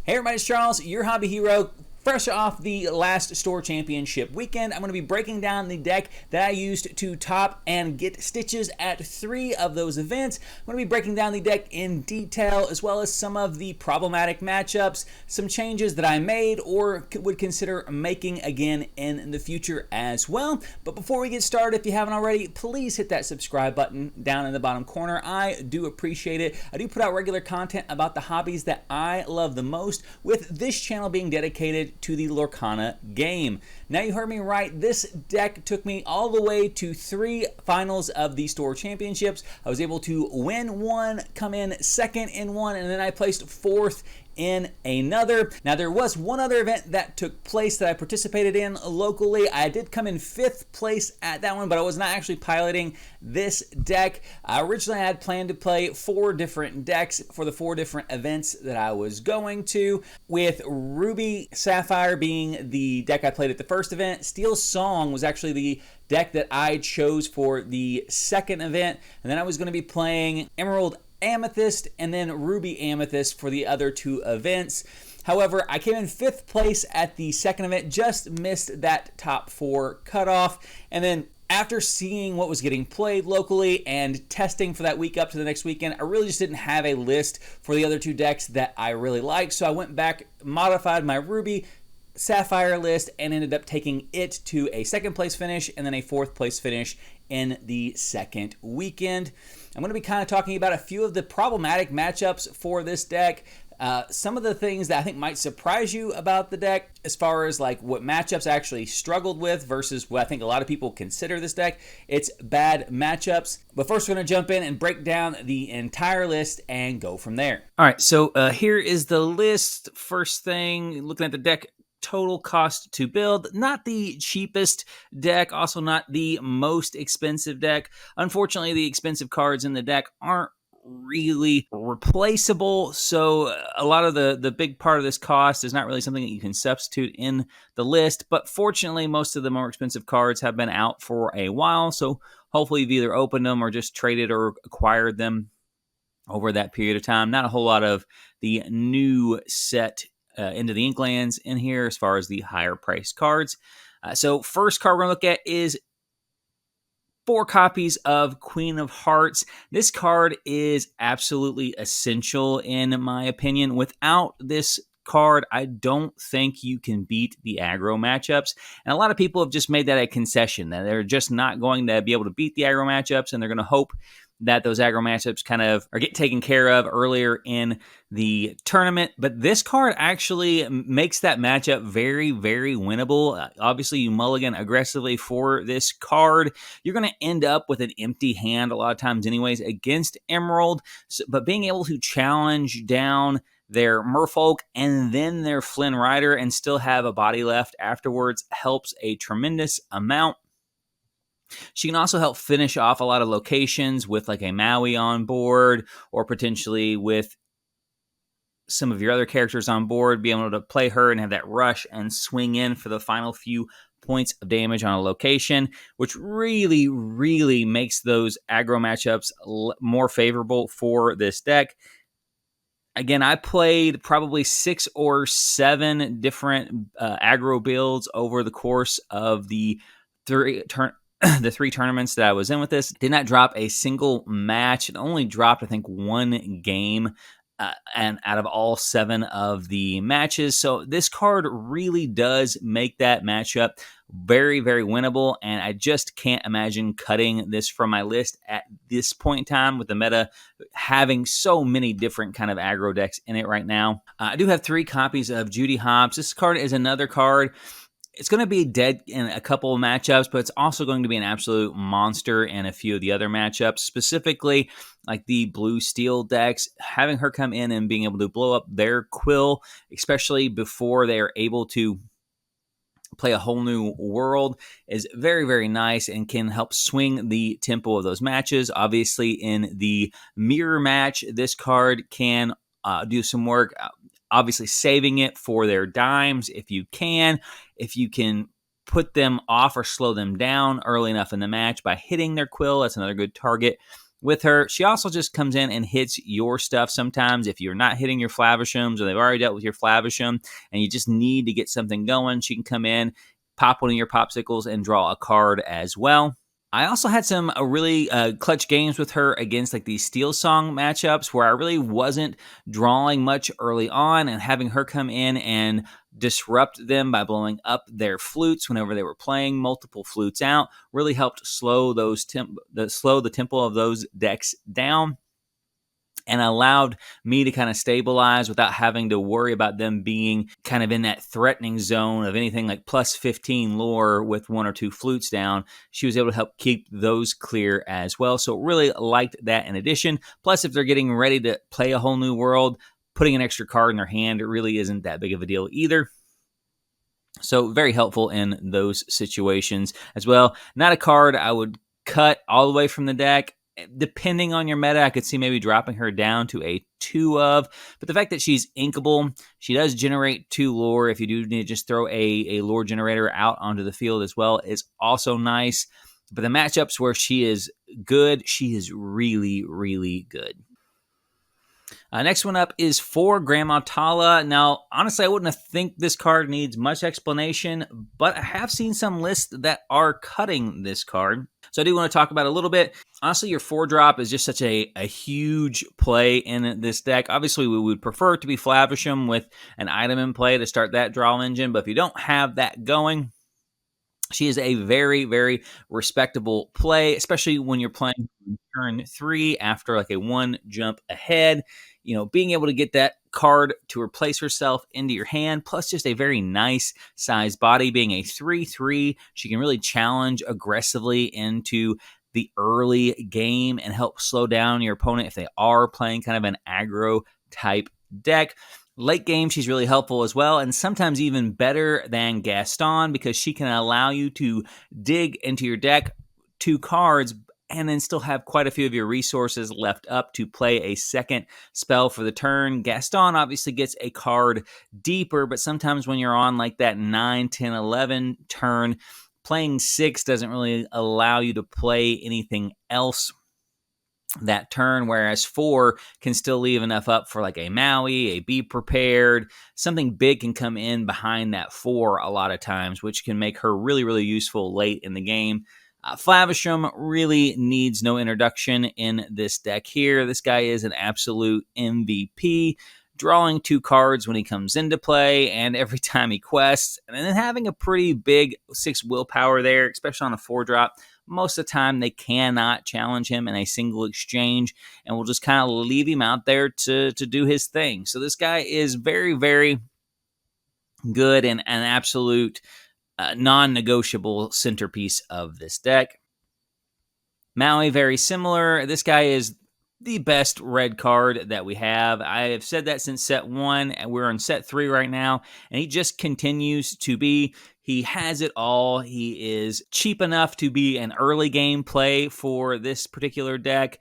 Hey everybody, it's Charles, your hobby hero. Fresh off the last store championship weekend, I'm going to be breaking down the deck that I used to top and get stitches at 3 of those events. I'm going to be breaking down the deck in detail, as well as some of the problematic matchups, some changes that I made or would consider making again in the future as well. But before we get started, if you haven't already, please hit that subscribe button down in the bottom corner. I do appreciate it. I do put out regular content about the hobbies that I love the most, with this channel being dedicated to the Lorcana game. Now you heard me right, this deck took me all the way to 3 finals of the store championships. I was able to win one, come in second in one, and then I placed 4th in another. Now there was one other event that took place that I participated in locally. I did come in 5th place at that one, but I was not actually piloting this deck. Originally I had planned to play 4 different decks for the 4 different events that I was going to, with Ruby Sapphire being the deck I played at the first event. Steelsong was actually the deck that I chose for the second event, and then I was going to be playing Emerald Amethyst and then Ruby Amethyst for the other 2 events. However, I came in 5th place at the second event, just missed that top 4 cutoff, and then after seeing what was getting played locally and testing for that week up to the next weekend, I really just didn't have a list for the other 2 decks that I really liked, so I went back, modified my Ruby Sapphire list, and ended up taking it to a 2nd place finish and then a 4th place finish in the second weekend. I'm going to be kind of talking about a few of the problematic matchups for this deck. Some of the things that I think might surprise you about the deck, as far as like what matchups I actually struggled with versus what I think a lot of people consider this deck. It's bad matchups. But first we're going to jump in and break down the entire list and go from there. All right, so here is the list. First thing, looking at the deck total cost to build. Not the cheapest deck, also not the most expensive deck. Unfortunately, the expensive cards in the deck aren't really replaceable, so a lot of the big part of this cost is not really something that you can substitute in the list, but fortunately most of the more expensive cards have been out for a while, so hopefully you've either opened them or just traded or acquired them over that period of time. Not a whole lot of the new set Into the Inklands in here as far as the higher priced cards. So first card we're going to look at is 4 copies of Queen of Hearts. This card is absolutely essential in my opinion. Without this card, I don't think you can beat the aggro matchups. And a lot of people have just made that a concession, that they're just not going to be able to beat the aggro matchups, and they're going to hope that those aggro matchups kind of are get taken care of earlier in the tournament. But this card actually makes that matchup very, very winnable. Obviously, you mulligan aggressively for this card. You're going to end up with an empty hand a lot of times anyways against Emerald. But being able to challenge down their Merfolk and then their Flynn Rider and still have a body left afterwards helps a tremendous amount. She can also help finish off a lot of locations with like a Maui on board, or potentially with some of your other characters on board, be able to play her and have that rush and swing in for the final few points of damage on a location, which really, really makes those aggro matchups more favorable for this deck. Again, I played probably 6 or 7 different aggro builds over the course of the 3 tournaments that I was in with this. Did not drop a single match. It only dropped, I think, 1 game and out of all 7 of the matches. So this card really does make that matchup very, very winnable, and I just can't imagine cutting this from my list at this point in time with the meta having so many different kind of aggro decks in it right now. I do have 3 copies of Judy Hopps. This card is another card. It's going to be dead in a couple of matchups, but it's also going to be an absolute monster in a few of the other matchups, specifically like the blue steel decks. Having her come in and being able to blow up their quill, especially before they are able to play a whole new world, is very, very nice and can help swing the tempo of those matches. Obviously, in the mirror match, this card can do some work. Obviously, saving it for their dimes if you can. If you can put them off or slow them down early enough in the match by hitting their quill, that's another good target with her. She also just comes in and hits your stuff sometimes if you're not hitting your Flavishams or they've already dealt with your Flavisham and you just need to get something going. She can come in, pop one of your popsicles, and draw a card as well. I also had some really clutch games with her against like these Steelsong matchups where I really wasn't drawing much early on, and having her come in and disrupt them by blowing up their flutes whenever they were playing multiple flutes out really helped slow the tempo of those decks down, and allowed me to kind of stabilize without having to worry about them being kind of in that threatening zone of anything like plus 15 lore with one or two flutes down. She was able to help keep those clear as well. So really liked that in addition. Plus, if they're getting ready to play a whole new world, putting an extra card in their hand, it really isn't that big of a deal either. So very helpful in those situations as well. Not a card I would cut all the way from the deck. Depending on your meta, I could see maybe dropping her down to a 2 of. But the fact that she's inkable, she does generate 2 lore. If you do need to just throw a lore generator out onto the field as well, is also nice. But the matchups where she is good, she is really, really good. Next one up is for Grandmatala. Now, honestly, I wouldn't think this card needs much explanation, but I have seen some lists that are cutting this card. So I do want to talk about it a little bit. Honestly, your 4-drop is just such a huge play in this deck. Obviously, we would prefer it to be Flavisham with an item in play to start that draw engine, but if you don't have that going, she is a very, very respectable play, especially when you're playing turn 3 after like a 1 jump ahead. You know, being able to get that card to replace herself into your hand, plus just a very nice size body, being a 3/3, she can really challenge aggressively into the early game and help slow down your opponent if they are playing kind of an aggro type deck. Late game, she's really helpful as well, and sometimes even better than Gaston because she can allow you to dig into your deck 2 cards and then still have quite a few of your resources left up to play a second spell for the turn. Gaston obviously gets a card deeper, but sometimes when you're on like that 9, 10, 11 turn, playing 6 doesn't really allow you to play anything else that turn, whereas 4 can still leave enough up for like a Maui, a Be Prepared. Something big can come in behind that 4 a lot of times, which can make her really, really useful late in the game. Flavisham really needs no introduction in this deck here. This guy is an absolute MVP, drawing 2 cards when he comes into play and every time he quests, and then having a pretty big 6 willpower there, especially on a 4-drop. Most of the time, they cannot challenge him in a single exchange, and will just kind of leave him out there to do his thing. So this guy is very, very good and an absolute non-negotiable centerpiece of this deck. Maui, very similar. This guy is the best red card that we have. I have said that since set 1, and we're on set 3 right now, and he just continues to be. He has it all. He is cheap enough to be an early game play for this particular deck.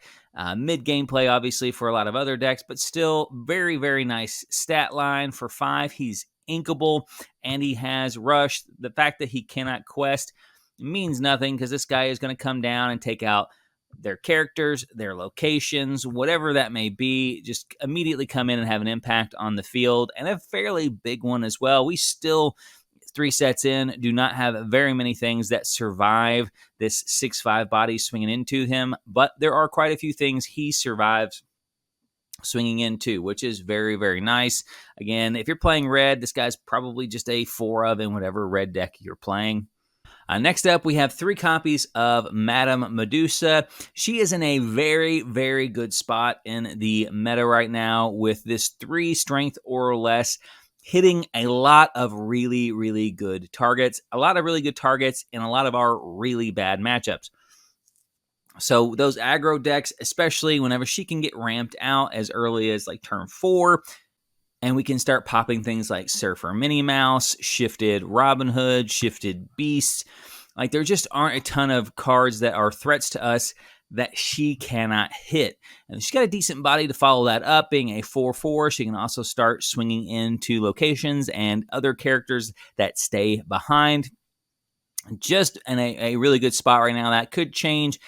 Mid-game play, obviously, for a lot of other decks, but still very, very nice stat line. For 5, he's inkable, and he has rush. The fact that he cannot quest means nothing because this guy is going to come down and take out their characters, their locations, whatever that may be, just immediately come in and have an impact on the field, and a fairly big one as well. We still, 3 sets in, do not have very many things that survive this 6/5 body swinging into him, but there are quite a few things he survives swinging into, which is very, very nice. Again, if you're playing red, this guy's probably just a 4 of in whatever red deck you're playing. Next up, we have 3 copies of Madame Medusa. She is in a very, very good spot in the meta right now with this 3 strength or less, hitting a lot of really, really good targets. A lot of really good targets in a lot of our really bad matchups. So those aggro decks, especially whenever she can get ramped out as early as like turn 4, and we can start popping things like Surfer Minnie Mouse, Shifted Robin Hood, Shifted Beast. Like there just aren't a ton of cards that are threats to us that she cannot hit. And she's got a decent body to follow that up, being a 4/4. She can also start swinging into locations and other characters that stay behind. Just in a really good spot right now. That could change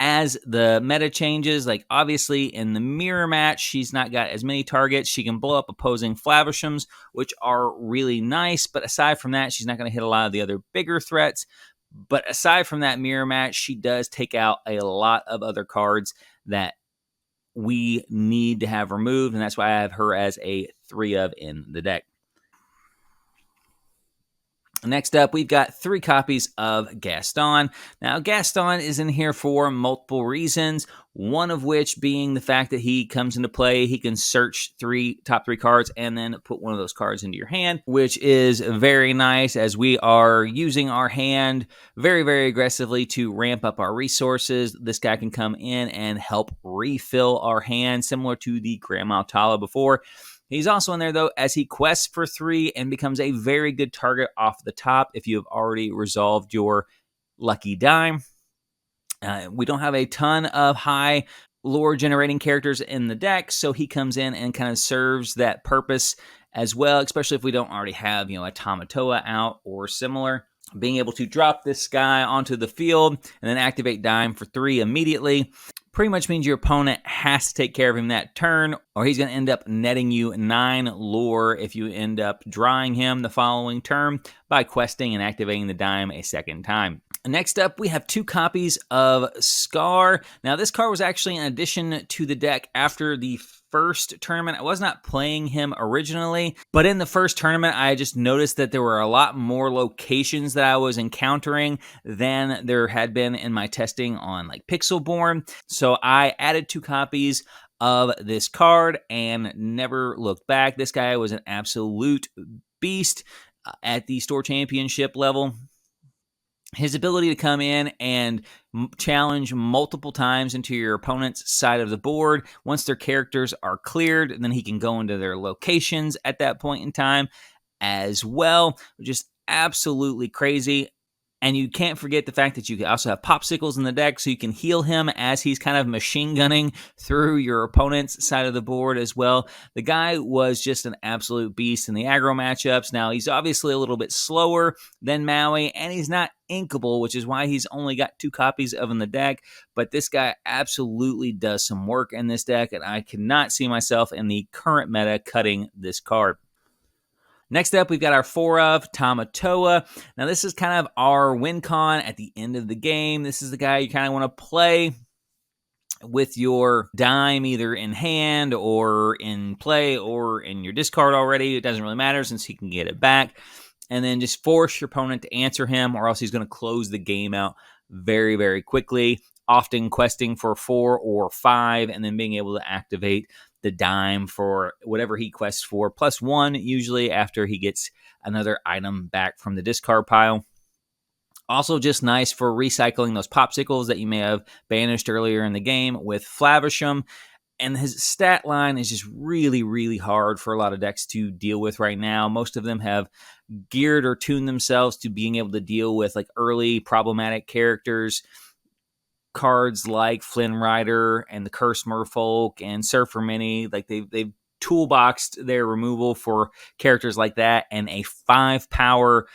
as the meta changes, like obviously in the mirror match, she's not got as many targets. She can blow up opposing Flavishams, which are really nice. But aside from that, she's not going to hit a lot of the other bigger threats. But aside from that mirror match, she does take out a lot of other cards that we need to have removed. And that's why I have her as a 3 of in the deck. Next up, we've got 3 copies of Gaston. Now, Gaston is in here for multiple reasons, one of which being the fact that he comes into play. He can search top 3 cards and then put one of those cards into your hand, which is very nice as we are using our hand very, very aggressively to ramp up our resources. This guy can come in and help refill our hand, similar to the Grandmatala before. He's also in there, though, as he quests for 3 and becomes a very good target off the top if you have already resolved your lucky dime. We don't have a ton of high lore-generating characters in the deck, so he comes in and kind of serves that purpose as well, especially if we don't already have, a Tamatoa out or similar. Being able to drop this guy onto the field and then activate dime for 3 immediately pretty much means your opponent has to take care of him that turn, or he's going to end up netting you 9 lore if you end up drawing him the following turn by questing and activating the dime a second time. Next up, we have 2 copies of Scar. Now, this card was actually an addition to the deck after the first tournament. I was not playing him originally, but in the first tournament, I just noticed that there were a lot more locations that I was encountering than there had been in my testing on like Pixelborn. So I added 2 copies of this card and never looked back. This guy was an absolute beast at the store championship level. His ability to come in and challenge multiple times into your opponent's side of the board. Once their characters are cleared, then he can go into their locations at that point in time as well. Just absolutely crazy. And you can't forget the fact that you also have popsicles in the deck, so you can heal him as he's kind of machine gunning through your opponent's side of the board as well. The guy was just an absolute beast in the aggro matchups. Now, he's obviously a little bit slower than Maui, and he's not inkable, which is why he's only got 2 copies of in the deck. But this guy absolutely does some work in this deck, and I cannot see myself in the current meta cutting this card. Next up, we've got our 4 of Tamatoa. Now, this is kind of our win con at the end of the game. This is the guy you kind of want to play with your dime either in hand or in play or in your discard already. It doesn't really matter since he can get it back. And then just force your opponent to answer him, or else he's going to close the game out very, very quickly, often questing for 4 or 5 and then being able to activate the dime for whatever he quests for, +1 usually after he gets another item back from the discard pile. Also just nice for recycling those popsicles that you may have banished earlier in the game with Flavisham. And his stat line is just really, really hard for a lot of decks to deal with right now. Most of them have geared or tuned themselves to being able to deal with like early problematic characters. Cards like Flynn Rider and the Cursed Merfolk and Surfer Minnie, like they've toolboxed their removal for characters like that, and a 5 power,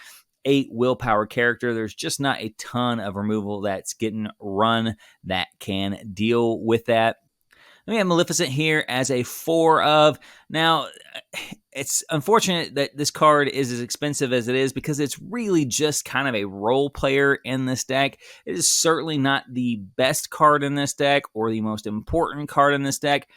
8 willpower character. There's just not a ton of removal that's getting run that can deal with that. We have Maleficent here as a 4 of. Now, it's unfortunate that this card is as expensive as it is because it's really just kind of a role player in this deck. It is certainly not the best card in this deck or the most important card in this deck,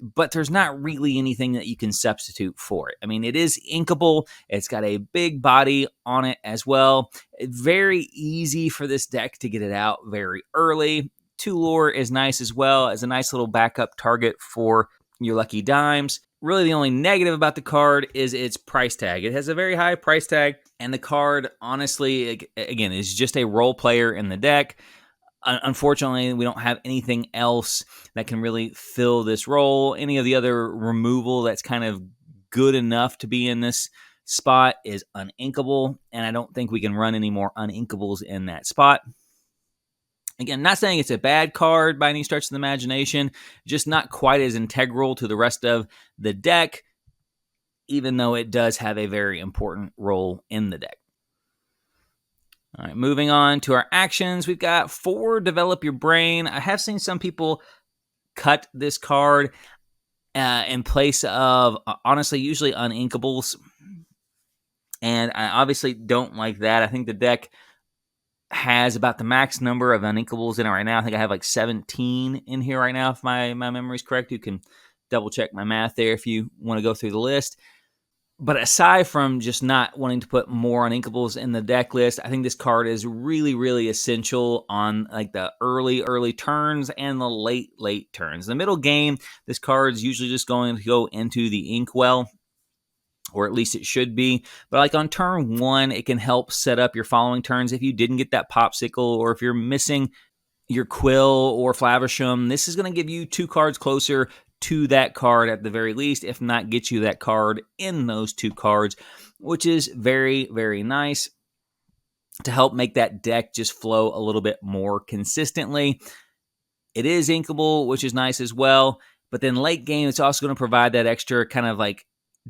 but there's not really anything that you can substitute for it. I mean, it is inkable. It's got a big body on it as well. It's very easy for this deck to get it out very early. 2 lore is nice as well as a nice little backup target for your lucky dimes. Really, the only negative about the card is its price tag. It has a very high price tag, and the card, honestly, again, is just a role player in the deck. Unfortunately, we don't have anything else that can really fill this role. Any of the other removal that's kind of good enough to be in this spot is uninkable, and I don't think we can run any more uninkables in that spot. Again, not saying it's a bad card by any stretch of the imagination, just not quite as integral to the rest of the deck, even though it does have a very important role in the deck. All right, moving on to our actions. We've got 4 Develop Your Brain. I have seen some people cut this card in place of, honestly, usually Uninkables. And I obviously don't like that. I think the deck has about the max number of Uninkables in it right now. I think I have like 17 in here right now, if my memory is correct. You can double check my math there if you want to go through the list. But aside from just not wanting to put more Uninkables in the deck list, I think this card is really, really essential on like the early turns and the late turns. The middle game, this card is usually just going to go into the Inkwell, or at least it should be. But like on turn 1, it can help set up your following turns if you didn't get that Popsicle, or if you're missing your Quill or Flavisham. This is going to give you 2 cards closer to that card at the very least, if not get you that card in those 2 cards, which is very, very nice to help make that deck just flow a little bit more consistently. It is inkable, which is nice as well. But then late game, it's also going to provide that extra kind of like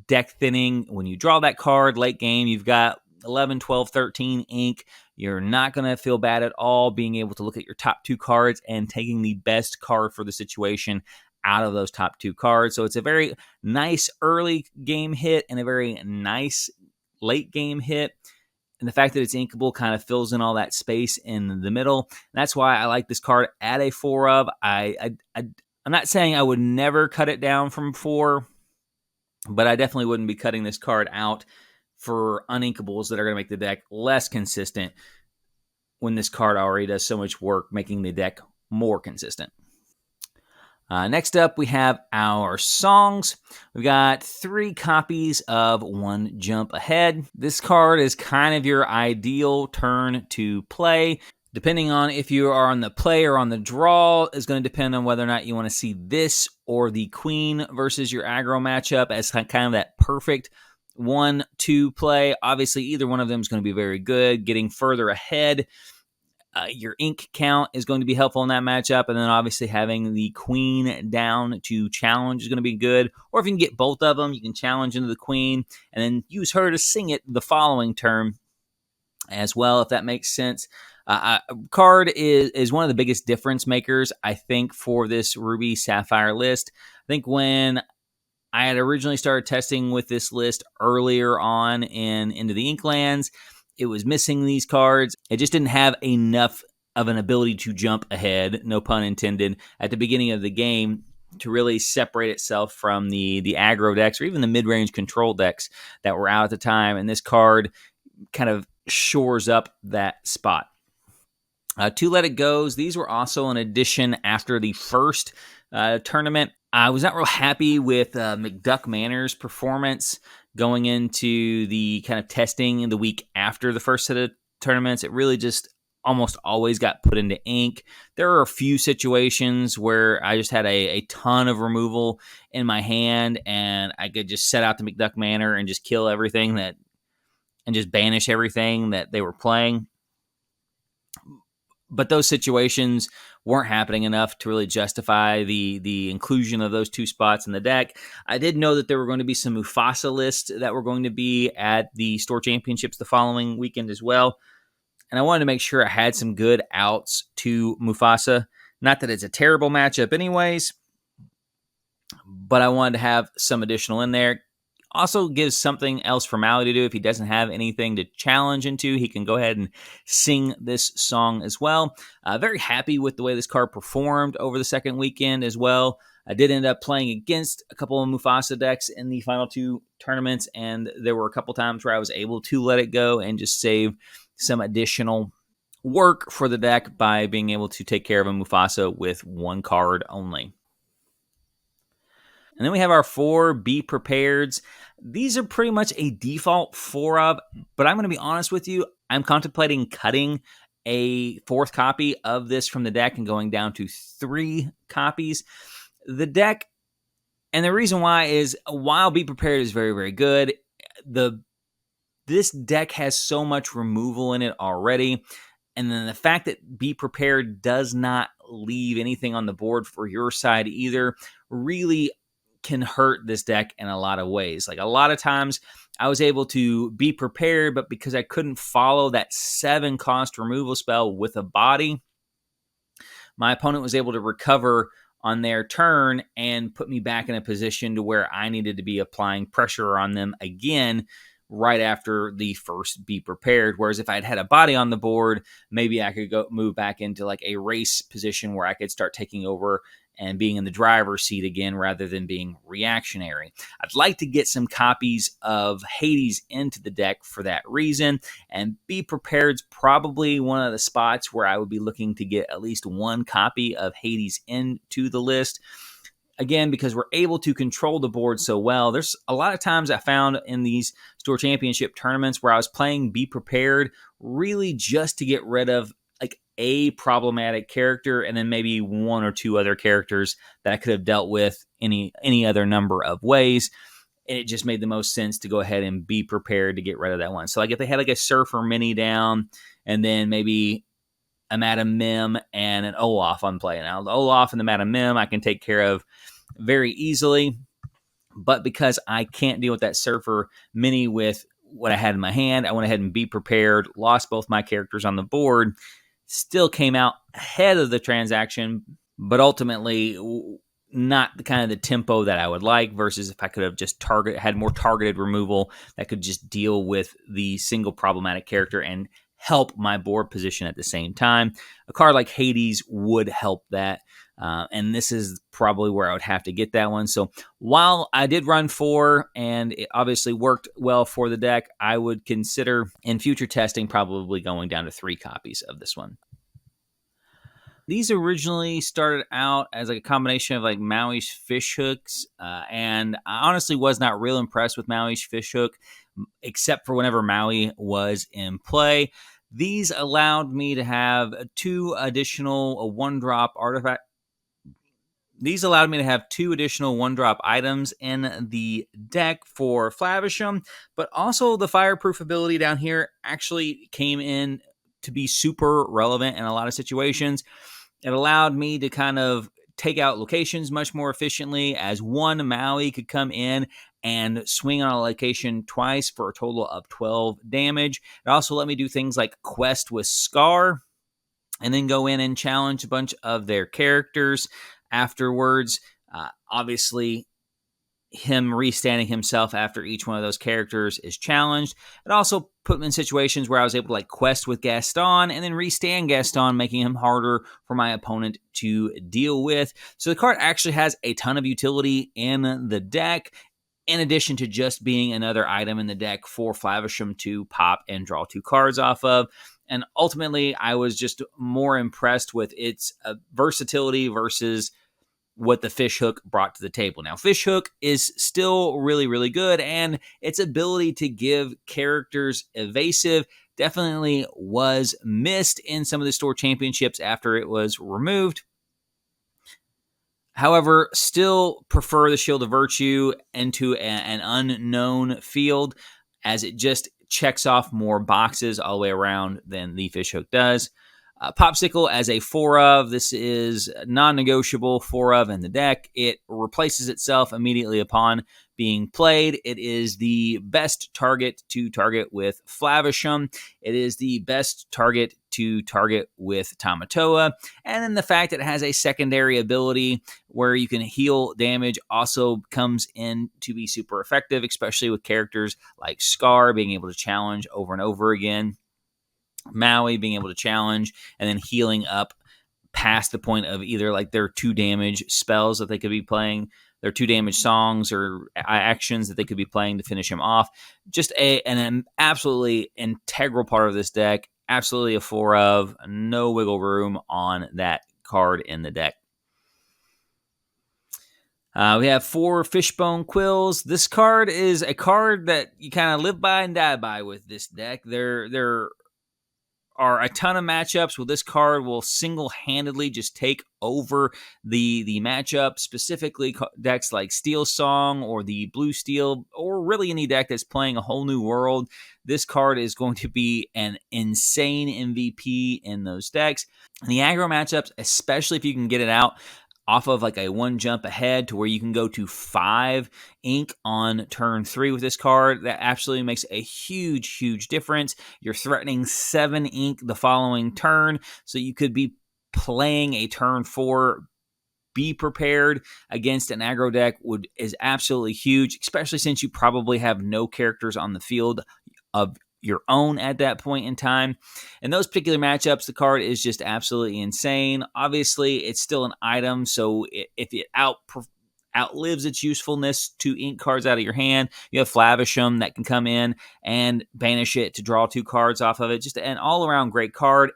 deck thinning. When you draw that card late game, you've got 11, 12, 13 ink. You're not going to feel bad at all being able to look at your top 2 cards and taking the best card for the situation out of those top 2 cards. So it's a very nice early game hit and a very nice late game hit. And the fact that it's inkable kind of fills in all that space in the middle. That's why I like this card at a 4 of. I'm not saying I would never cut it down from 4, but I definitely wouldn't be cutting this card out for Uninkables that are going to make the deck less consistent when this card already does so much work making the deck more consistent. Next up, we have our songs. We've got 3 copies of One Jump Ahead. This card is kind of your ideal turn to play. Depending on if you are on the play or on the draw is going to depend on whether or not you want to see this or the queen versus your aggro matchup as kind of that perfect 1-2 play. Obviously, either one of them is going to be very good. Getting further ahead, your ink count is going to be helpful in that matchup. And then obviously having the queen down to challenge is going to be good. Or if you can get both of them, you can challenge into the queen and then use her to sing it the following turn as well, if that makes sense. Card is one of the biggest difference makers, I think, for this Ruby Sapphire list. I think when I had originally started testing with this list earlier on into the Inklands, it was missing these cards. It just didn't have enough of an ability to jump ahead, no pun intended, at the beginning of the game to really separate itself from the aggro decks or even the mid-range control decks that were out at the time. And this card kind of shores up that spot. 2 Let It Goes. These were also an addition after the first tournament. I was not real happy with McDuck Manor's performance going into the kind of testing the week after the first set of tournaments. It really just almost always got put into ink. There are a few situations where I just had a ton of removal in my hand and I could just set out the McDuck Manor and just kill everything and just banish everything that they were playing. But those situations weren't happening enough to really justify the inclusion of those 2 spots in the deck. I did know that there were going to be some Mufasa lists that were going to be at the store championships the following weekend as well. And I wanted to make sure I had some good outs to Mufasa. Not that it's a terrible matchup anyways, but I wanted to have some additional in there. Also gives something else for Maui to do. If he doesn't have anything to challenge into, he can go ahead and sing this song as well. Very happy with the way this card performed over the second weekend as well. I did end up playing against a couple of Mufasa decks in the final 2 tournaments, and there were a couple times where I was able to let it go and just save some additional work for the deck by being able to take care of a Mufasa with 1 card only. And then we have our 4 Be Prepareds. These are pretty much a default 4 of, but I'm going to be honest with you, I'm contemplating cutting a 4th copy of this from the deck and going down to 3 copies. The deck, and the reason why is, while Be Prepared is very, very good, this deck has so much removal in it already. And then the fact that Be Prepared does not leave anything on the board for your side either really can hurt this deck in a lot of ways. Like a lot of times I was able to be prepared, but because I couldn't follow that 7 cost removal spell with a body, my opponent was able to recover on their turn and put me back in a position to where I needed to be applying pressure on them again right after the first be prepared. Whereas if I'd had a body on the board, maybe I could go move back into like a race position where I could start taking over and being in the driver's seat again rather than being reactionary. I'd like to get some copies of Hades into the deck for that reason, and Be Prepared's probably one of the spots where I would be looking to get at least one copy of Hades into the list. Again, because we're able to control the board so well. There's a lot of times I found in these Store Championship tournaments where I was playing Be Prepared really just to get rid of like a problematic character and then maybe 1 or 2 other characters that I could have dealt with any other number of ways. And it just made the most sense to go ahead and Be Prepared to get rid of that one. So like if they had like a Surfer Minnie down and then maybe a Madam Mim and an Olaf on play. Now the Olaf and the Madam Mim I can take care of very easily, but because I can't deal with that Surfer Minnie with what I had in my hand, I went ahead and Be Prepared, lost both my characters on the board, still came out ahead of the transaction, but ultimately not the kind of the tempo that I would like, versus if I could have just had more targeted removal that could just deal with the single problematic character and help my board position at the same time. A card like Hades would help that. And this is probably where I would have to get that one. So while I did run 4 and it obviously worked well for the deck, I would consider in future testing probably going down to 3 copies of this one. These originally started out as like a combination of like Maui's fish hooks, and I honestly was not real impressed with Maui's fish hook, except for whenever Maui was in play. These allowed me to have 2 additional 1-drop artifact. These allowed me to have 2 additional 1-drop items in the deck for Flavisham, but also the fireproof ability down here actually came in to be super relevant in a lot of situations. It allowed me to kind of take out locations much more efficiently, as 1 Maui could come in and swing on a location twice for a total of 12 damage. It also let me do things like quest with Scar and then go in and challenge a bunch of their characters afterwards. Obviously, him restanding himself after each one of those characters is challenged. It also put me in situations where I was able to like quest with Gaston and then restand Gaston, making him harder for my opponent to deal with. So the card actually has a ton of utility in the deck, in addition to just being another item in the deck for Flavisham to pop and draw 2 cards off of. And ultimately, I was just more impressed with its versatility versus what the fish hook brought to the table. Now, fish hook is still really, really good, and its ability to give characters evasive definitely was missed in some of the Store Championships after it was removed. However, still prefer the Shield of Virtue into an unknown field, as it just checks off more boxes all the way around than the fish hook does. Popsicle as a 4 of. This is non-negotiable 4 of in the deck. It replaces itself immediately upon being played. It is the best target to target with Flavisham. It is the best target to target with Tamatoa. And then the fact that it has a secondary ability where you can heal damage also comes in to be super effective, especially with characters like Scar being able to challenge over and over again. Maui being able to challenge and then healing up past the point of either like their 2 damage spells that they could be playing, their 2 damage songs or actions that they could be playing to finish him off. Just an absolutely integral part of this deck. Absolutely a 4 of. No wiggle room on that card in the deck. We have 4 Fishbone Quills. This card is a card that you kind of live by and die by with this deck. There are a ton of matchups where this card will single-handedly just take over the matchup, specifically decks like Steelsong or the Blue Steel, or really any deck that's playing a whole new world. This card is going to be an insane MVP in those decks. And the aggro matchups, especially if you can get it out, off of like a 1 jump ahead to where you can go to 5 ink on turn 3 with this card. That absolutely makes a huge difference. You're threatening 7 ink the following turn, so you could be playing a turn 4 be prepared against an aggro deck is absolutely huge, especially since you probably have no characters on the field of your own at that point in time. In those particular matchups, the card is just absolutely insane. Obviously, it's still an item, so if it outlives its usefulness to ink cards out of your hand, you have Flavisham that can come in and banish it to draw 2 cards off of it. Just an all-around great card.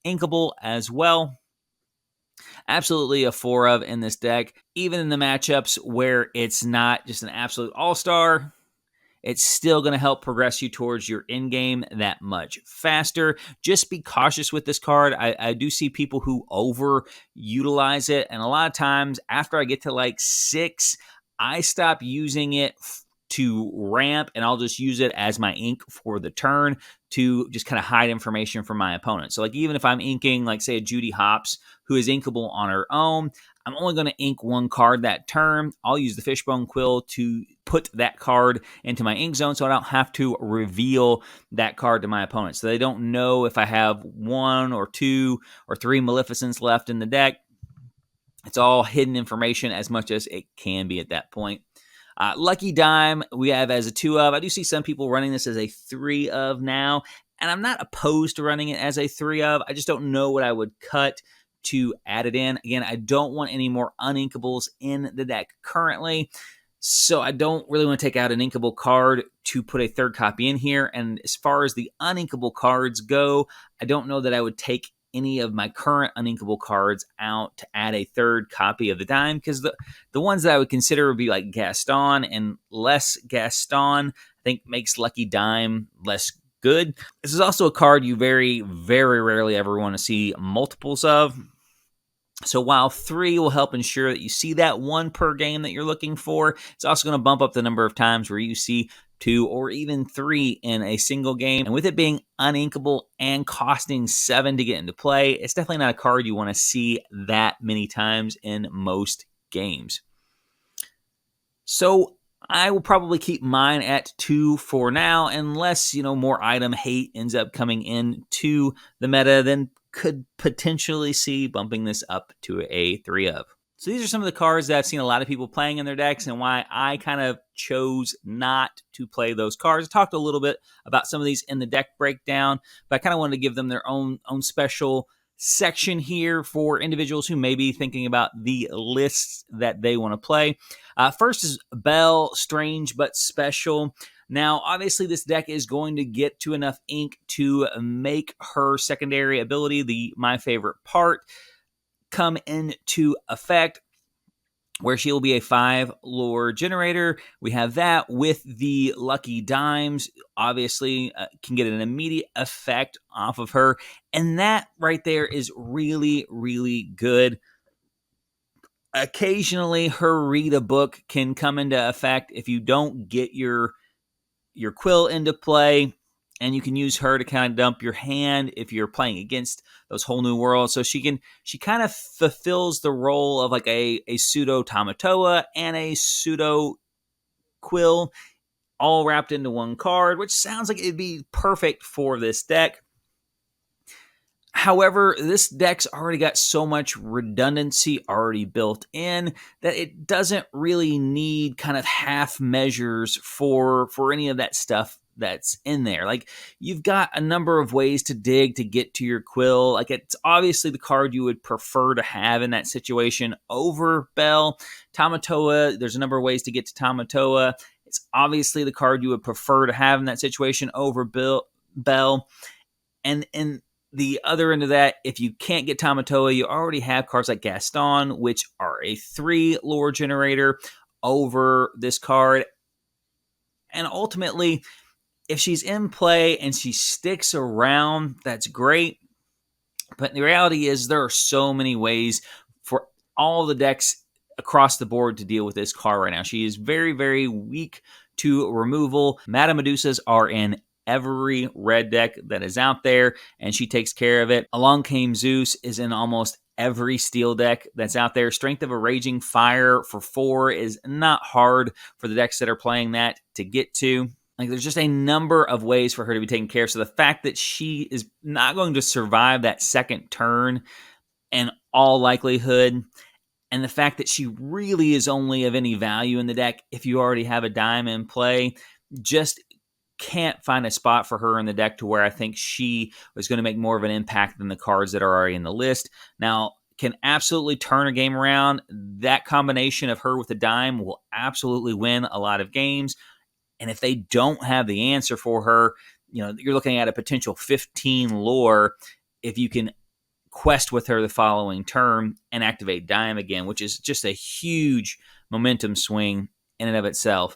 Inkable as well. Absolutely a 4 of in this deck. Even in the matchups where it's not just an absolute all-star, it's still going to help progress you towards your end game that much faster. Just be cautious with this card. I do see people who over-utilize it, and a lot of times after I get to like 6, I stop using it to ramp, and I'll just use it as my ink for the turn to just kind of hide information from my opponent. So like even if I'm inking, like say a Judy Hopps, who is inkable on her own, I'm only going to ink 1 card that turn. I'll use the Fishbone Quill to put that card into my ink zone so I don't have to reveal that card to my opponent. So they don't know if I have 1 or 2 or 3 Maleficents left in the deck. It's all hidden information as much as it can be at that point. Lucky Dime, we have as a 2 of. I do see some people running this as a 3 of now, and I'm not opposed to running it as a 3 of. I just don't know what I would cut to add it in. Again, I don't want any more uninkables in the deck currently, so I don't really want to take out an inkable card to put a 3rd copy in here. And as far as the uninkable cards go, I don't know that I would take any of my current uninkable cards out to add a 3rd copy of the dime, because the ones that I would consider would be like Gaston, and less Gaston I think makes Lucky Dime less good. This is also a card you very rarely ever want to see multiples of. So while 3 will help ensure that you see that 1 per game that you're looking for, it's also going to bump up the number of times where you see 2 or even 3 in a single game. And with it being uninkable and costing 7 to get into play, it's definitely not a card you want to see that many times in most games. So I will probably keep mine at 2 for now, unless, more item hate ends up coming into the meta, then could potentially see bumping this up to a 3 of. So these are some of the cards that I've seen a lot of people playing in their decks, and why I kind of chose not to play those cards. I talked a little bit about some of these in the deck breakdown, but I kind of wanted to give them their own special section here for individuals who may be thinking about the lists that they want to play. First is Belle Strange but Special. Now, obviously, this deck is going to get to enough ink to make her secondary ability, my favorite part, come into effect, where she will be a 5 lore generator. We have that with the Lucky Dimes. Obviously, can get an immediate effect off of her. And that right there is really good. Occasionally, her read a book can come into effect if you don't get your quill into play, and you can use her to kind of dump your hand if you're playing against those whole new worlds. So she kind of fulfills the role of like a pseudo Tamatoa and a pseudo quill all wrapped into 1 card, which sounds like it'd be perfect for this deck. However, this deck's already got so much redundancy already built in that it doesn't really need kind of half measures for any of that stuff that's in there. Like, you've got a number of ways to dig to get to your quill. Like, it's obviously the card you would prefer to have in that situation over Belle. Tamatoa, there's a number of ways to get to Tamatoa. It's obviously the card you would prefer to have in that situation over Belle. And the other end of that, if you can't get Tamatoa, you already have cards like Gaston, which are a 3 lore generator over this card. And ultimately, if she's in play and she sticks around, that's great. But the reality is there are so many ways for all the decks across the board to deal with this card right now. She is very weak to removal. Madame Medusas are in every red deck that is out there, and she takes care of it. Along Came Zeus is in almost every steel deck that's out there. Strength of a Raging Fire for 4 is not hard for the decks that are playing that to get to. Like, there's just a number of ways for her to be taken care of. So the fact that she is not going to survive that second turn in all likelihood, and the fact that she really is only of any value in the deck if you already have a dime in play, just can't find a spot for her in the deck to where I think she was going to make more of an impact than the cards that are already in the list. Now, can absolutely turn a game around. That combination of her with a dime will absolutely win a lot of games. And if they don't have the answer for her, you're looking at a potential 15 lore if you can quest with her the following turn and activate dime again, which is just a huge momentum swing in and of itself.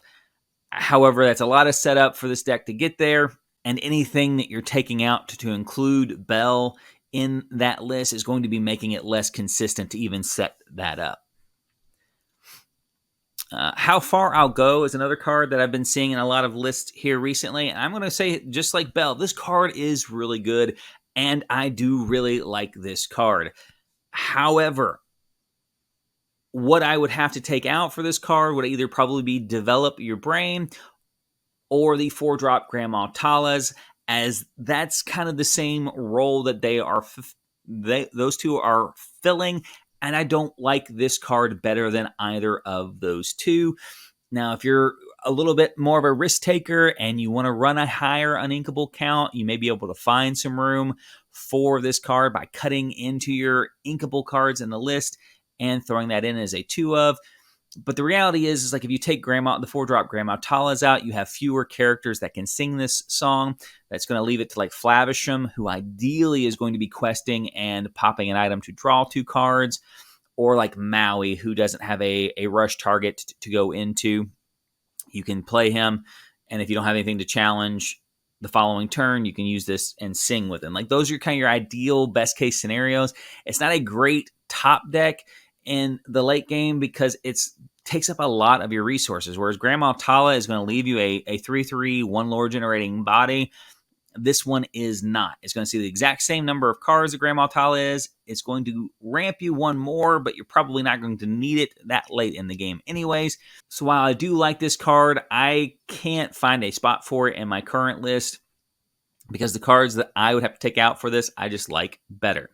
However, that's a lot of setup for this deck to get there, and anything that you're taking out to include Belle in that list is going to be making it less consistent to even set that up. How Far I'll Go is another card that I've been seeing in a lot of lists here recently, and I'm going to say, just like Belle, this card is really good, and I do really like this card. However, what I would have to take out for this card would either probably be Develop Your Brain or the 4-drop Grandmatalas, as that's kind of the same role that those two are filling, and I don't like this card better than either of those two. Now, if you're a little bit more of a risk taker and you want to run a higher uninkable count, you may be able to find some room for this card by cutting into your inkable cards in the list and throwing that in as a 2 of. But the reality is like if you take the 4-drop Grandmatalas out, you have fewer characters that can sing this song. That's going to leave it to like Flavisham, who ideally is going to be questing and popping an item to draw 2 cards, or like Maui, who doesn't have a rush target to go into. You can play him, and if you don't have anything to challenge the following turn, you can use this and sing with him. Like, those are kind of your ideal best case scenarios. It's not a great top deck in the late game because it takes up a lot of your resources, whereas Grandmatala is going to leave you a 3/3 1 lore generating body. This one is not. It's going to see the exact same number of cards that Grandmatala is. It's going to ramp you 1 more, but you're probably not going to need it that late in the game anyways. So while I do like this card, I can't find a spot for it in my current list because the cards that I would have to take out for this, I just like better.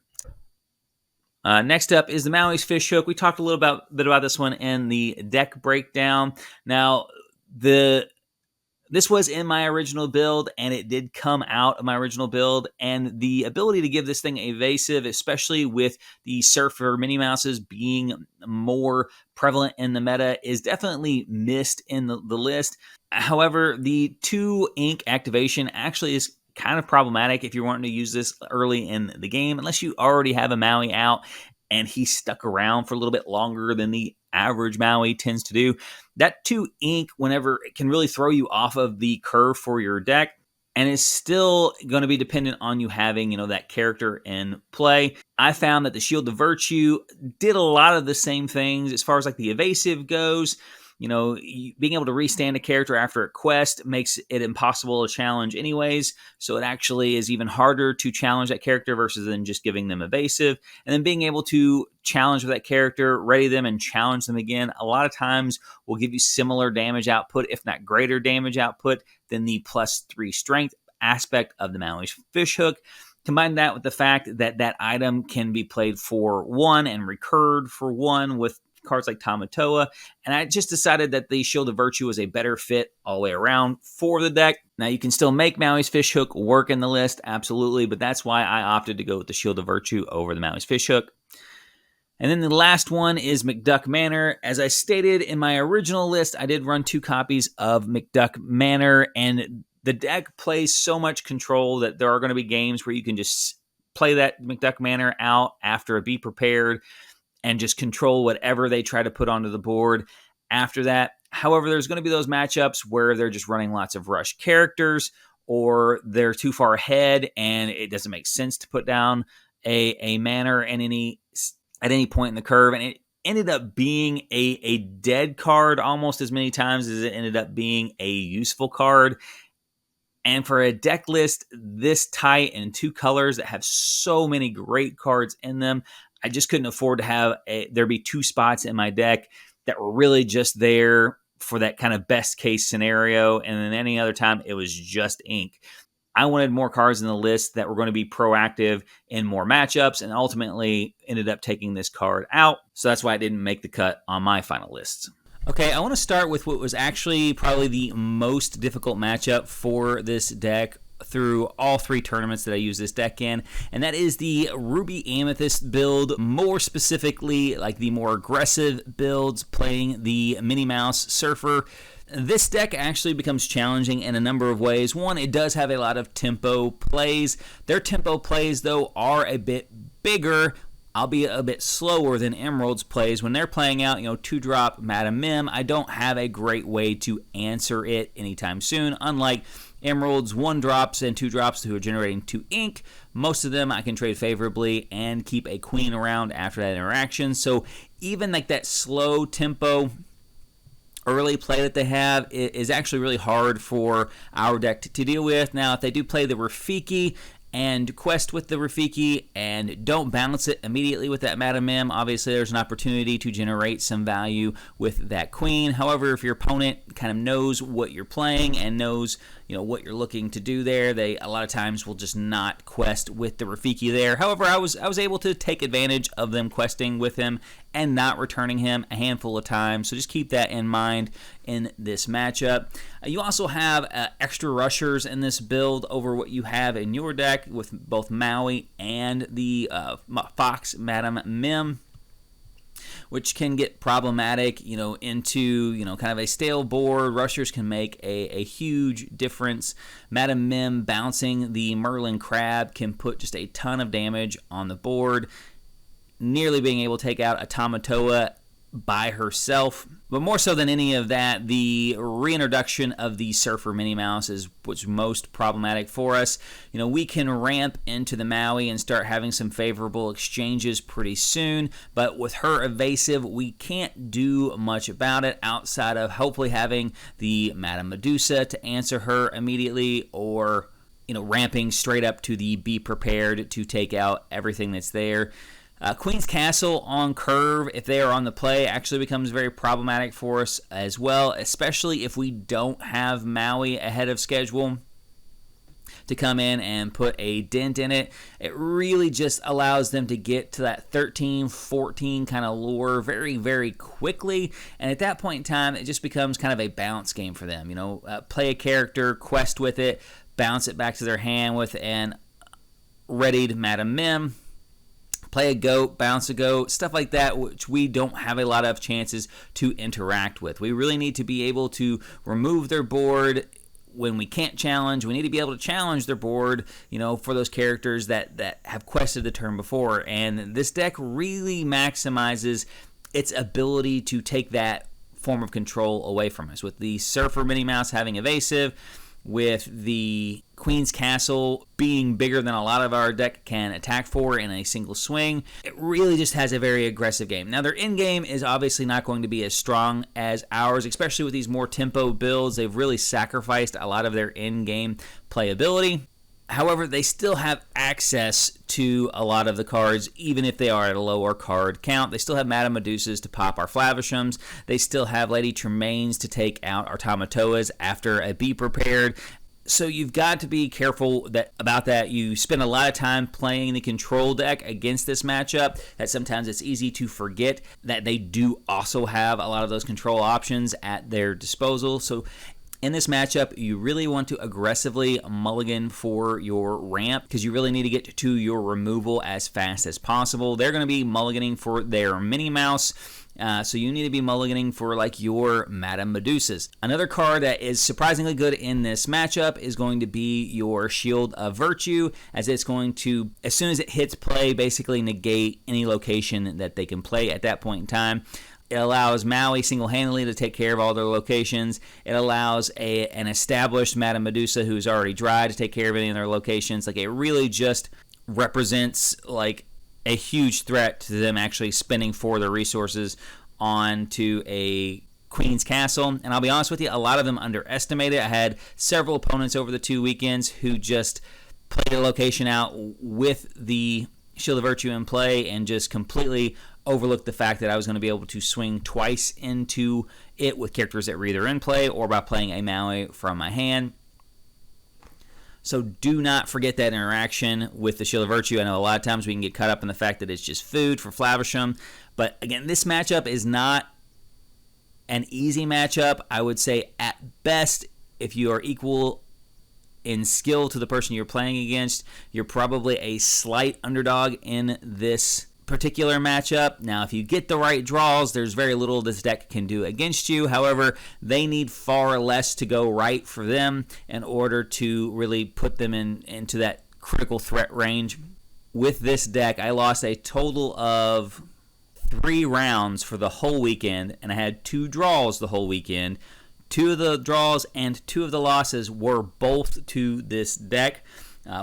Next up is the Maui's Fishhook. We talked a little bit about this one in the deck breakdown. Now, this was in my original build, and it did come out of my original build, and the ability to give this thing evasive, especially with the Surfer Minnie Mouses being more prevalent in the meta, is definitely missed in the list. However, the 2 ink activation actually is kind of problematic if you're wanting to use this early in the game, unless you already have a Maui out and he stuck around for a little bit longer than the average Maui tends to do. That 2 ink, whenever it can really throw you off of the curve for your deck, and is still going to be dependent on you having, that character in play. I found that the Shield of Virtue did a lot of the same things as far as like the evasive goes. Being able to restand a character after a quest makes it impossible to challenge anyways. So it actually is even harder to challenge that character versus than just giving them evasive. And then being able to challenge with that character, ready them, and challenge them again, a lot of times will give you similar damage output, if not greater damage output, than the +3 strength aspect of the Maui's Fishhook. Combine that with the fact that that item can be played for 1 and recurred for 1 with cards like Tamatoa, and I just decided that the Shield of Virtue was a better fit all the way around for the deck. Now, you can still make Maui's Fishhook work in the list, absolutely, but that's why I opted to go with the Shield of Virtue over the Maui's Fishhook. And then the last one is McDuck Manor. As I stated in my original list, I did run 2 copies of McDuck Manor, and the deck plays so much control that there are going to be games where you can just play that McDuck Manor out after a Be Prepared and just control whatever they try to put onto the board after that. However, there's going to be those matchups where they're just running lots of rush characters, or they're too far ahead and it doesn't make sense to put down a manor at any point in the curve. And it ended up being a dead card almost as many times as it ended up being a useful card. And for a deck list this tight in 2 colors that have so many great cards in them, I just couldn't afford to have there be two spots in my deck that were really just there for that kind of best case scenario. And then any other time, it was just ink. I wanted more cards in the list that were going to be proactive in more matchups, and ultimately ended up taking this card out. So that's why it didn't make the cut on my final list. Okay, I want to start with what was actually probably the most difficult matchup for this deck through all three tournaments that I use this deck in, and that is the Ruby Amethyst build, more specifically like the more aggressive builds playing the Minnie Mouse Surfer. This deck actually becomes challenging in a number of ways. One, it does have a lot of tempo plays. Their tempo plays, though, are a bit bigger, albeit a bit slower than Emerald's plays. When they're playing out, 2-drop Madam Mim, I don't have a great way to answer it anytime soon. Unlike Emerald's 1-drops and 2-drops who are generating 2 ink, most of them I can trade favorably and keep a queen around after that interaction. So even like that slow tempo early play that they have is actually really hard for our deck to deal with. Now, if they do play the Rafiki and quest with the Rafiki and don't balance it immediately with that Madam Mim, obviously there's an opportunity to generate some value with that queen. However, if your opponent kind of knows what you're playing and knows what you're looking to do there, they a lot of times will just not quest with the Rafiki there. However, I was able to take advantage of them questing with him and not returning him a handful of times. So just keep that in mind in this matchup. You also have extra rushers in this build over what you have in your deck with both Maui and the Fox Madam Mim, which can get problematic, into, kind of a stale board. Rushers can make a huge difference. Madam Mim bouncing the Merlin Crab can put just a ton of damage on the board, nearly being able to take out a Tamatoa by herself. But more so than any of that, the reintroduction of the Surfer Minnie Mouse is what's most problematic for us. We can ramp into the Maui and start having some favorable exchanges pretty soon, but with her evasive, we can't do much about it outside of hopefully having the Madame Medusa to answer her immediately, or ramping straight up to the be prepared to take out everything that's there. Queen's Castle on curve, if they are on the play, actually becomes very problematic for us as well, especially if we don't have Maui ahead of schedule to come in and put a dent in it. It really just allows them to get to that 13, 14 kind of lure very, very quickly. And at that point in time, it just becomes kind of a bounce game for them. Play a character, quest with it, bounce it back to their hand with an readied Madam Mim, play a goat, bounce a goat, stuff like that, which we don't have a lot of chances to interact with. We really need to be able to remove their board when we can't challenge. We need to be able to challenge their board, for those characters that have quested the turn before. And this deck really maximizes its ability to take that form of control away from us. With the Surfer Minnie Mouse having evasive, with the Queen's Castle being bigger than a lot of our deck can attack for in a single swing, it really just has a very aggressive game. Now, their end game is obviously not going to be as strong as ours, especially with these more tempo builds. They've really sacrificed a lot of their end game playability. However, they still have access to a lot of the cards, even if they are at a lower card count. They still have Madame Medusas to pop our Flavishams. They still have Lady Tremaines to take out our Tamatoas after a Be Prepared. So you've got to be careful about that. You spend a lot of time playing the control deck against this matchup, that sometimes it's easy to forget that they do also have a lot of those control options at their disposal. So in this matchup, you really want to aggressively mulligan for your ramp, because you really need to get to your removal as fast as possible. They're going to be mulliganing for their Minnie Mouse, so you need to be mulliganing for like your Madame Medusas. Another card that is surprisingly good in this matchup is going to be your Shield of Virtue, as it's going to, as soon as it hits play, basically negate any location that they can play at that point in time. It allows Maui single-handedly to take care of all their locations. It allows an established Madame Medusa who's already dry to take care of any of their locations. Like, it really just represents like a huge threat to them actually spending for their resources onto a Queen's Castle. And I'll be honest with you, a lot of them underestimate it. I had several opponents over the 2 weekends who just played a location out with the Shield of Virtue in play and just completely overlooked the fact that I was going to be able to swing twice into it with characters that were either in play or by playing a Maui from my hand. So do not forget that interaction with the Shield of Virtue. I know a lot of times we can get caught up in the fact that it's just food for Flavisham. But again, this matchup is not an easy matchup. I would say at best, if you are equal in skill to the person you're playing against, you're probably a slight underdog in this particular matchup. Now, if you get the right draws, there's very little this deck can do against you. However, they need far less to go right for them in order to really put them into that critical threat range. With this deck, I lost a total of 3 rounds for the whole weekend, and I had 2 draws the whole weekend. 2 of the draws and 2 of the losses were both to this deck.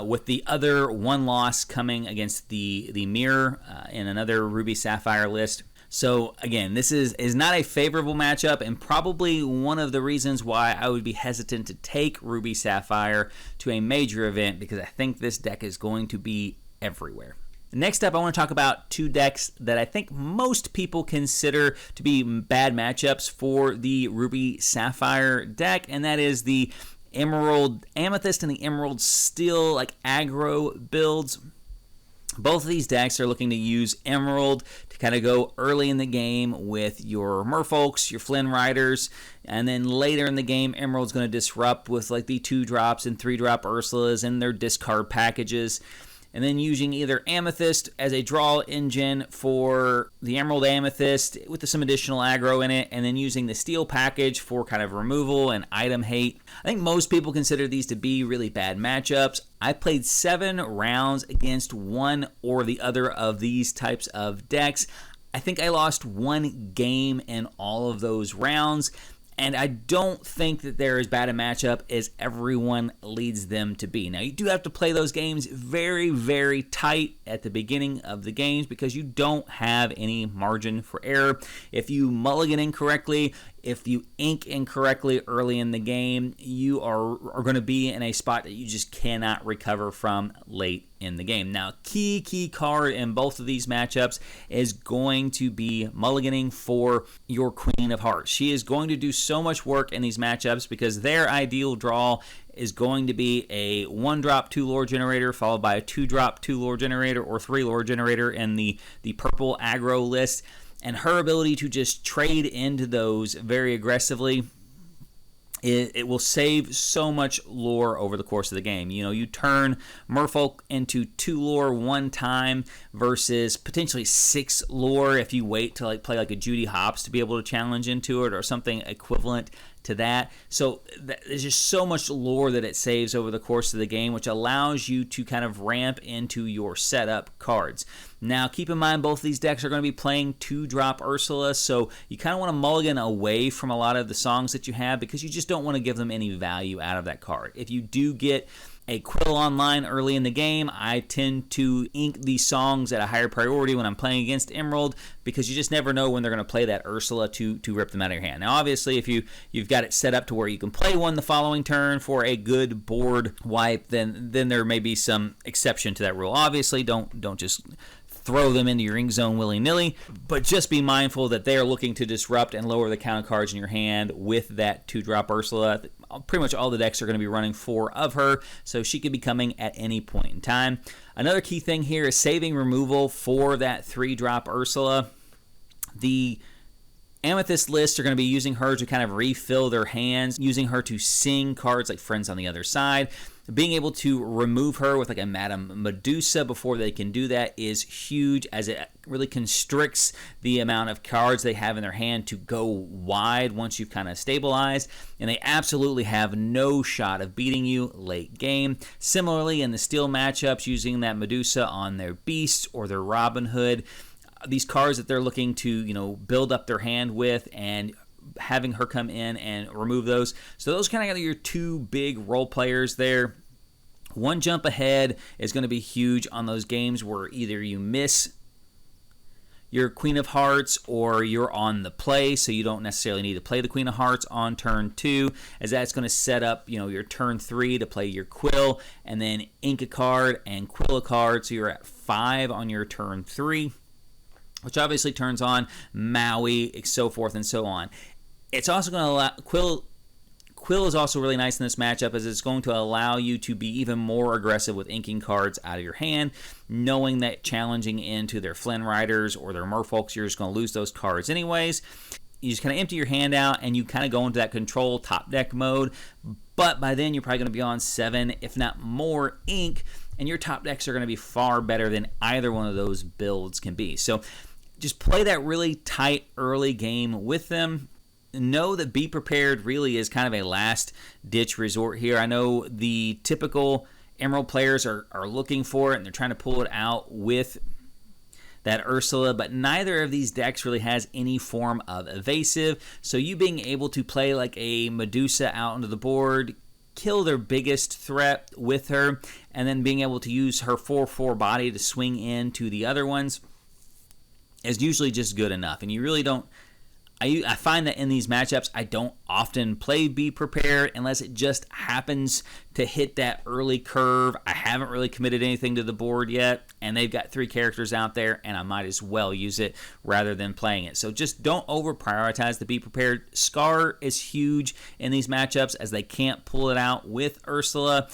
With the other 1 loss coming against the Mirror in another Ruby Sapphire list. So again, this is not a favorable matchup, and probably one of the reasons why I would be hesitant to take Ruby Sapphire to a major event, because I think this deck is going to be everywhere. Next up, I want to talk about 2 decks that I think most people consider to be bad matchups for the Ruby Sapphire deck, and that is the Emerald Amethyst and the Emerald Steel, like aggro builds. Both of these decks are looking to use Emerald to kind of go early in the game with your Merfolks, your Flynn Riders, and then later in the game, Emerald's going to disrupt with like the 2-drops and 3-drop Ursulas and their discard packages. And then using either Amethyst as a draw engine for the Emerald Amethyst with some additional aggro in it, and then using the Steel package for kind of removal and item hate. I think most people consider these to be really bad matchups. I played 7 rounds against one or the other of these types of decks. I think I lost 1 game in all of those rounds. And I don't think that they're as bad a matchup as everyone leads them to be. Now, you do have to play those games very, very tight at the beginning of the games because you don't have any margin for error. If you mulligan incorrectly, if you ink incorrectly early in the game, you are going to be in a spot that you just cannot recover from late in the game. Now, key card in both of these matchups is going to be mulliganing for your Queen of Hearts. She is going to do so much work in these matchups because their ideal draw is going to be a 1-drop 2-lore generator followed by a 2-drop 2-lore generator or 3-lore generator in the purple aggro list. And her ability to just trade into those very aggressively, it will save so much lore over the course of the game. You know, you turn Merfolk into 2 lore one time versus potentially 6 lore if you wait to like play like a Judy Hopps to be able to challenge into it or something equivalent to that. So there's just so much lore that it saves over the course of the game, which allows you to kind of ramp into your setup cards. Now, keep in mind, both of these decks are going to be playing 2-drop Ursula, so you kind of want to mulligan away from a lot of the songs that you have because you just don't want to give them any value out of that card. If you do get a Quill online early in the game, I tend to ink these songs at a higher priority when I'm playing against Emerald because you just never know when they're going to play that Ursula to rip them out of your hand. Now, obviously, if you've got it set up to where you can play one the following turn for a good board wipe, then there may be some exception to that rule. Obviously, don't just throw them into your ink zone willy-nilly, but just be mindful that they are looking to disrupt and lower the count of cards in your hand with that 2-drop Ursula. Pretty much all the decks are going to be running 4 of her, so she could be coming at any point in time. Another key thing here is saving removal for that 3-drop Ursula. The Amethyst lists are going to be using her to kind of refill their hands, using her to sing cards like Friends on the Other Side. Being able to remove her with like a Madame Medusa before they can do that is huge, as it really constricts the amount of cards they have in their hand to go wide once you've kind of stabilized, and they absolutely have no shot of beating you late game. Similarly, in the Steel matchups, using that Medusa on their Beast or their Robin Hood, these cards that they're looking to, build up their hand with, and having her come in and remove those. So those kind of are your 2 big role players there. One jump ahead is going to be huge on those games where either you miss your Queen of Hearts, or you're on the play, so you don't necessarily need to play the Queen of Hearts on turn 2, as that's going to set up, your turn 3 to play your Quill, and then ink a card and quill a card, so you're at 5 on your turn 3, which obviously turns on Maui, so forth and so on. It's also going to allow Quill is also really nice in this matchup, as it's going to allow you to be even more aggressive with inking cards out of your hand, knowing that challenging into their Flynn Riders or their Merfolks, you're just going to lose those cards anyways. You just kind of empty your hand out, and you kind of go into that control top deck mode, but by then you're probably going to be on 7, if not more, ink, and your top decks are going to be far better than either one of those builds can be. So just play that really tight early game with them. Know that Be Prepared really is kind of a last-ditch resort here. I know the typical Emerald players are looking for it, and they're trying to pull it out with that Ursula, but neither of these decks really has any form of evasive, so you being able to play like a Medusa out onto the board, kill their biggest threat with her, and then being able to use her 4/4 body to swing into the other ones is usually just good enough. And you really don't... I find that in these matchups, I don't often play Be Prepared unless it just happens to hit that early curve. I haven't really committed anything to the board yet, and they've got 3 characters out there, and I might as well use it rather than playing it. So just don't over-prioritize the Be Prepared. Scar is huge in these matchups, as they can't pull it out with Ursula.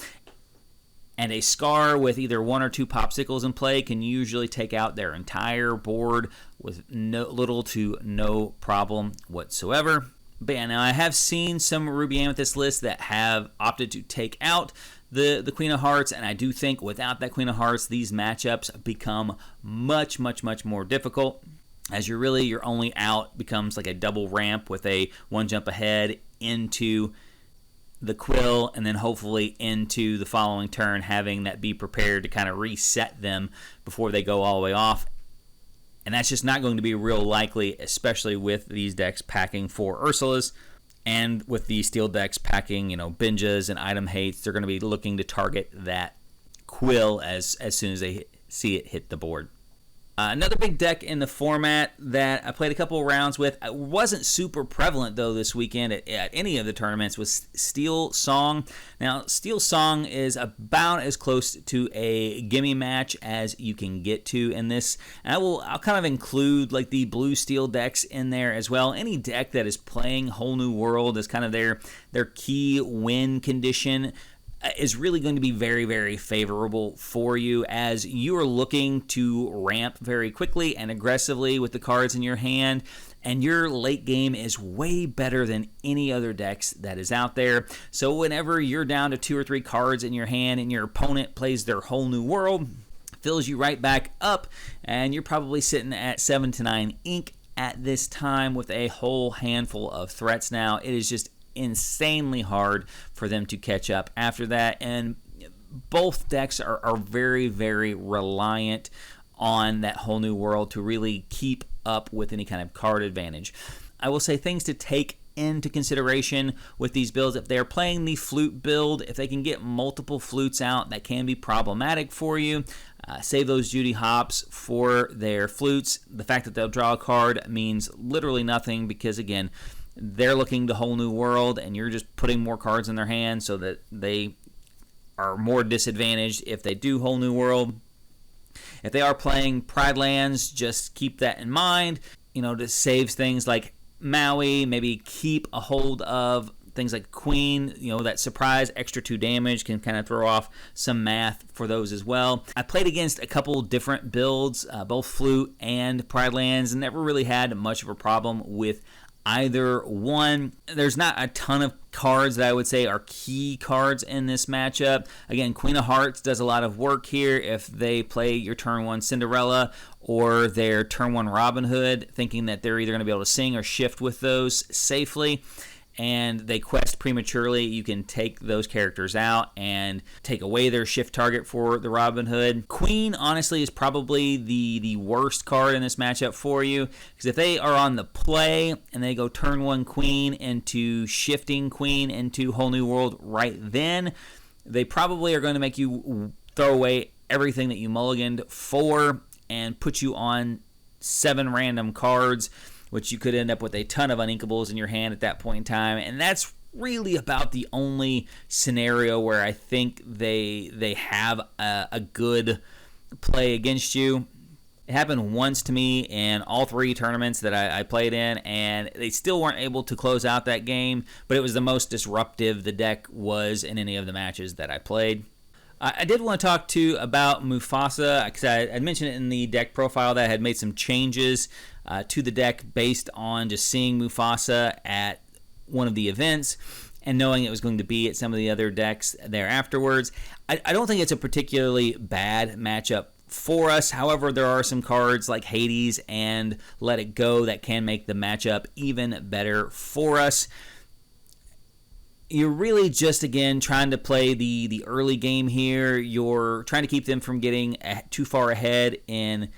And a Scar with either 1 or 2 Popsicles in play can usually take out their entire board with little to no problem whatsoever. But yeah, now I have seen some Ruby Amethyst lists that have opted to take out the Queen of Hearts, and I do think without that Queen of Hearts, these matchups become much, much, much more difficult, as your only out becomes like a double ramp with a 1 jump ahead into the Quill, and then hopefully into the following turn having that Be Prepared to kind of reset them before they go all the way off. And that's just not going to be real likely, especially with these decks packing 4 Ursulas, and with these steel decks packing, Binjas and item hates. They're going to be looking to target that Quill as soon as they see it hit the board. Another big deck in the format that I played a couple of rounds with, wasn't super prevalent though this weekend at any of the tournaments, was Steelsong. Now, Steelsong is about as close to a gimme match as you can get to in this. And I'll kind of include like the blue steel decks in there as well. Any deck that is playing Whole New World as kind of their key win condition is really going to be very, very favorable for you, as you are looking to ramp very quickly and aggressively with the cards in your hand, and your late game is way better than any other decks that is out there. So whenever you're down to 2 or 3 cards in your hand and your opponent plays their Whole New World, fills you right back up, and you're probably sitting at 7 to 9 ink at this time with a whole handful of threats now. It is just insanely hard for them to catch up after that, and both decks are very, very reliant on that Whole New World to really keep up with any kind of card advantage. I will say things to take into consideration with these builds: if they're playing the flute build, if they can get multiple flutes out, that can be problematic for you. Save those Judy Hops for their flutes. The fact that they'll draw a card means literally nothing, because again, they're looking to Whole New World, and you're just putting more cards in their hand so that they are more disadvantaged if they do Whole New World. If they are playing Pride Lands, just keep that in mind. To save things like Maui, maybe keep a hold of things like Queen. That surprise extra 2 damage can kind of throw off some math for those as well. I played against a couple different builds, both Flute and Pride Lands, and never really had much of a problem with either one. There's not a ton of cards that I would say are key cards in this matchup. Again, Queen of Hearts does a lot of work here if they play your turn 1 Cinderella or their turn 1 Robin Hood, thinking that they're either going to be able to sing or shift with those safely, and they quest prematurely. You can take those characters out and take away their shift target for the Robin Hood. Queen, honestly, is probably the worst card in this matchup for you, because if they are on the play and they go turn 1 Queen into shifting Queen into Whole New World right then, they probably are going to make you throw away everything that you mulliganed for and put you on 7 random cards, which you could end up with a ton of uninkables in your hand at that point in time. And that's really about the only scenario where I think they have a good play against you. It happened once to me in all 3 tournaments that I played in, and they still weren't able to close out that game, but it was the most disruptive the deck was in any of the matches that I played. I did want to talk to about Mufasa, because I mentioned it in the deck profile that I had made some changes to the deck based on just seeing Mufasa at one of the events and knowing it was going to be at some of the other decks there afterwards. I don't think it's a particularly bad matchup for us. However, there are some cards like Hades and Let It Go that can make the matchup even better for us. You're really just, again, trying to play the early game here. You're trying to keep them from getting too far ahead in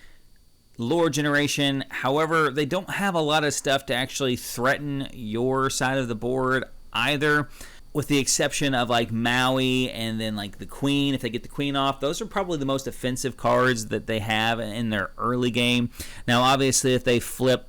lore generation. However, they don't have a lot of stuff to actually threaten your side of the board either, with the exception of like Maui and then like the Queen. If they get the Queen off, those are probably the most offensive cards that they have in their early game. Now, obviously, if they flip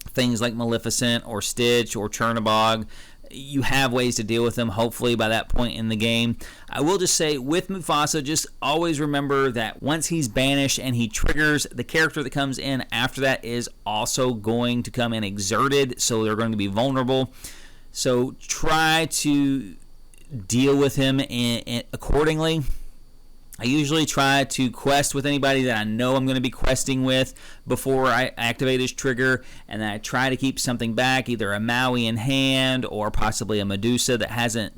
things like Maleficent or Stitch or Chernabog, you have ways to deal with them, hopefully, by that point in the game. I will just say, with Mufasa, just always remember that once he's banished and he triggers, the character that comes in after that is also going to come in exerted, so they're going to be vulnerable. So try to deal with him accordingly. I usually try to quest with anybody that I know I'm going to be questing with before I activate his trigger, and then I try to keep something back, either a Maui in hand or possibly a Medusa that hasn't,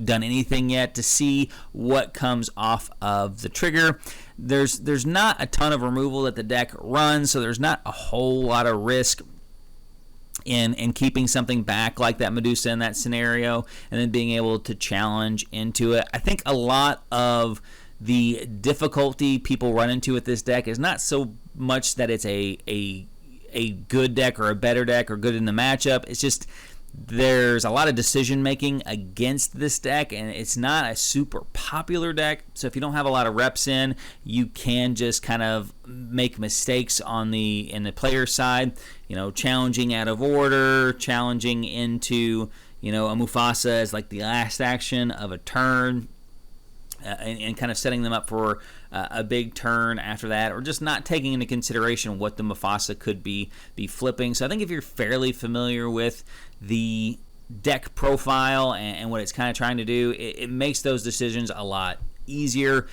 done anything yet, to see what comes off of the trigger. There's not a ton of removal that the deck runs, so there's not a whole lot of risk in keeping something back like that Medusa in that scenario, and then being able to challenge into it. I think a lot of the difficulty people run into with this deck is not so much that it's a good deck or a better deck or good in the matchup. It's just there's a lot of decision making against this deck, and it's not a super popular deck. So if you don't have a lot of reps in, you can just kind of make mistakes in the player side. Challenging out of order, challenging into a Mufasa as like the last action of a turn. And kind of setting them up for a big turn after that, or just not taking into consideration what the Mufasa could be flipping. So I think if you're fairly familiar with the deck profile and what it's kind of trying to do, it makes those decisions a lot easier.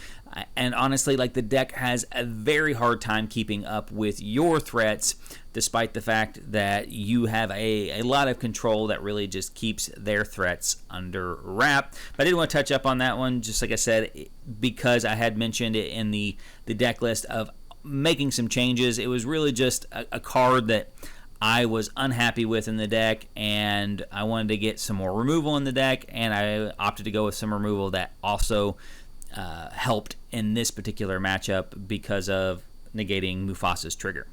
And honestly, like, the deck has a very hard time keeping up with your threats, despite the fact that you have a lot of control that really just keeps their threats under wrap. But I did want to touch up on that one, just like I said, because I had mentioned it in the deck list of making some changes. It was really just a card that I was unhappy with in the deck, and I wanted to get some more removal in the deck, and I opted to go with some removal that also helped in this particular matchup because of negating Mufasa's trigger.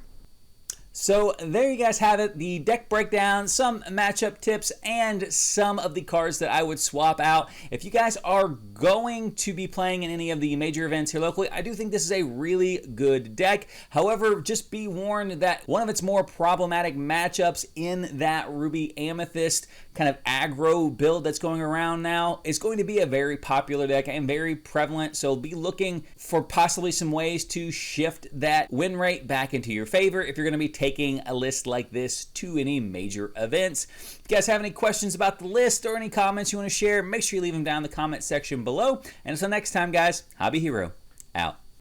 So there you guys have it, the deck breakdown, some matchup tips, and some of the cards that I would swap out. If you guys are going to be playing in any of the major events here locally, I do think this is a really good deck. However, just be warned that one of its more problematic matchups in that Ruby Amethyst kind of aggro build that's going around now is going to be a very popular deck and very prevalent, so be looking for possibly some ways to shift that win rate back into your favor if you're going to be taking a list like this to any major events. If you guys have any questions about the list or any comments you want to share, make sure you leave them down in the comment section below. And until next time, guys, Hobby Hero out.